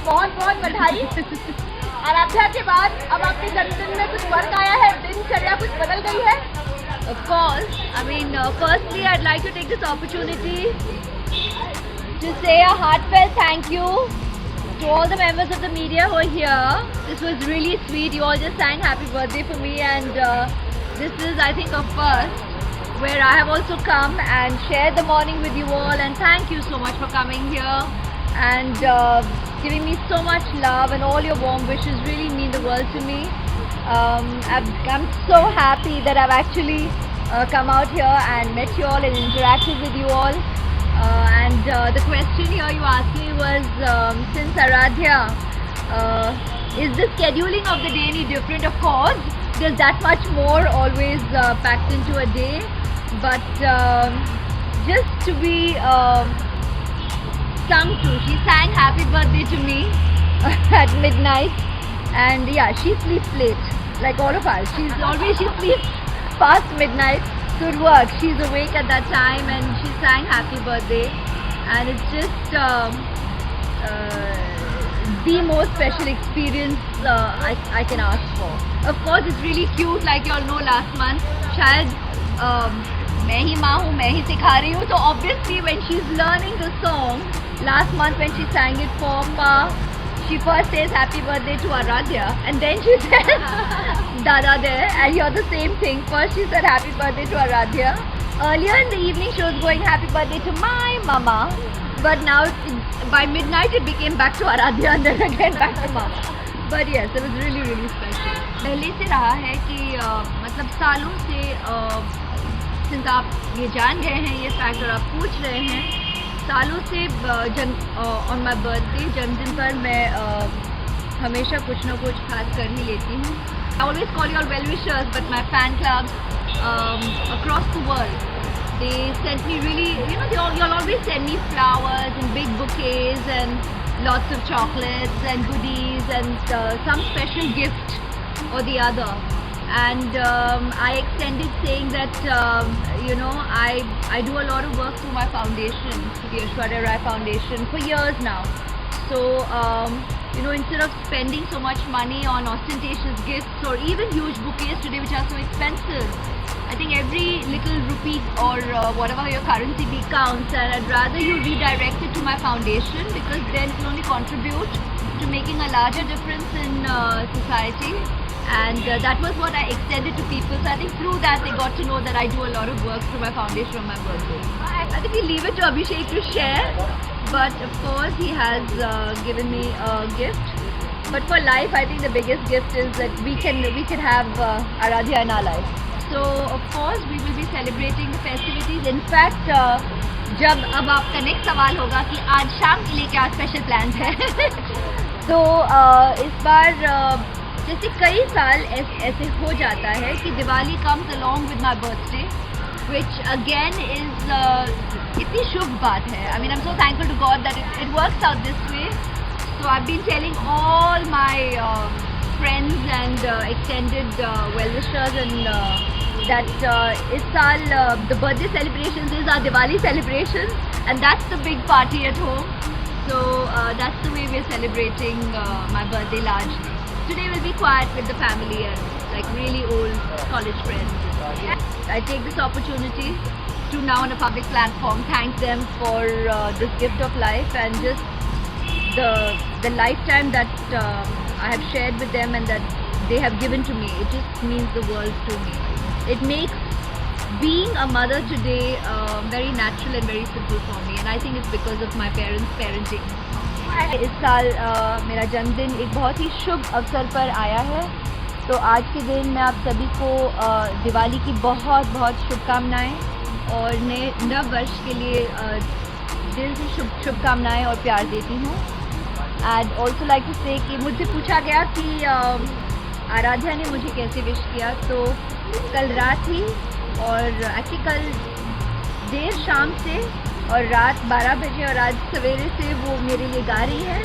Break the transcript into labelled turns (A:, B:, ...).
A: बहुत बहुत बधाई। आराध्या के बाद अब आपके जन्मदिन में कुछ फर्क आया है, दिनचर्या कुछ बदल गई है?
B: Of course. I mean, firstly, I'd like to take this opportunity to say a heartfelt thank you to all the members of the media who are here. This was really sweet. You all just sang happy birthday for me, and this is, I think, a first where I have also come and shared the morning with you all. And thank you so much for coming here and giving me so much love, and all your warm wishes really mean the world to me. I'm so happy that I've actually come out here and met you all and interacted with you all. And the question here you asked me was, since Aradhya, is the scheduling of the day any different? Of course, there's that much more always packed into a day. But just to be sung to, she sang happy birthday to me at midnight. And yeah, she sleeps late, like all of us. She sleeps past midnight, so it works. She's awake at that time and she sang happy birthday. And it's just the most special experience I can ask for. Of course, it's really cute, like you all know last month. शायद मैं ही माँ हूँ, मैं ही सिखा रही हूँ. So obviously when she's learning the song, last month when she sang it for Pa, she first says happy birthday to Aradhya and then she says Dada there, and you're the same thing. First she said happy birthday to Aradhya. Earlier in the evening she was going happy birthday to my mama, but now by midnight it became back to Aradhya and then again back to mama. But yes, it was really really special. पहले से रहा है कि मतलब सालों से since आप ये जान गए हैं ये फैक्ट और आप पूछ रहे हैं, सालों से ऑन माई बर्थडे जन्मदिन पर मैं हमेशा कुछ ना कुछ खास कर ही लेती हूँ. I always call you all well wishers, but my fan clubs across the world, they sent me really, you'll always send me flowers and big bouquets and lots of chocolates and goodies and some special gift or the other. And I extended saying that I do a lot of work through my foundation, the Aishwarya Rai Foundation, for years now. So instead of spending so much money on ostentatious gifts or even huge bouquets today which are so expensive, I think every little rupee or whatever your currency be counts, and I'd rather you redirect it to my foundation, because then it will only contribute to making a larger difference in society. And that was what I extended to people. So I think through that they got to know that I do a lot of work through my foundation on my birthday. I think we leave it to Abhishek to share, but of course he has given me a gift. But for life, I think the biggest gift is that we can have Aradhya in our life. So of course we will be celebrating the festivities. In fact, जब अब आपका next सवाल होगा कि आज शाम के लिए क्या स्पेशल प्लान है तो इस बार जैसे कई साल ऐसे हो जाता है कि Diwali comes along with my birthday, which again is इतनी शुभ बात है. I mean, I'm so thankful to God that it works out this way. So I've been telling all my friends and extended well-wishers and that इस साल the birthday celebrations is our Diwali celebrations, and that's the big party at home. So that's the way we're celebrating my birthday largely. Today will be quiet with the family and like really old college friends. I take this opportunity to now on a public platform thank them for this gift of life and just the lifetime that I have shared with them and that they have given to me. It just means the world to me. It makes being a mother today very natural and very simple for me, and I think it's because of my parents' parenting. इस साल मेरा जन्मदिन एक बहुत ही शुभ अवसर पर आया है, तो आज के दिन मैं आप सभी को दिवाली की बहुत बहुत शुभकामनाएं और नए नव वर्ष के लिए दिल से शुभकामनाएं और प्यार देती हूँ. I'd also like to say कि मुझसे पूछा गया कि आराध्या ने मुझे कैसे विश किया, तो कल रात ही और एक्चुअली कल देर शाम से और रात 12 बजे और आज सवेरे से वो मेरे लिए गा रही है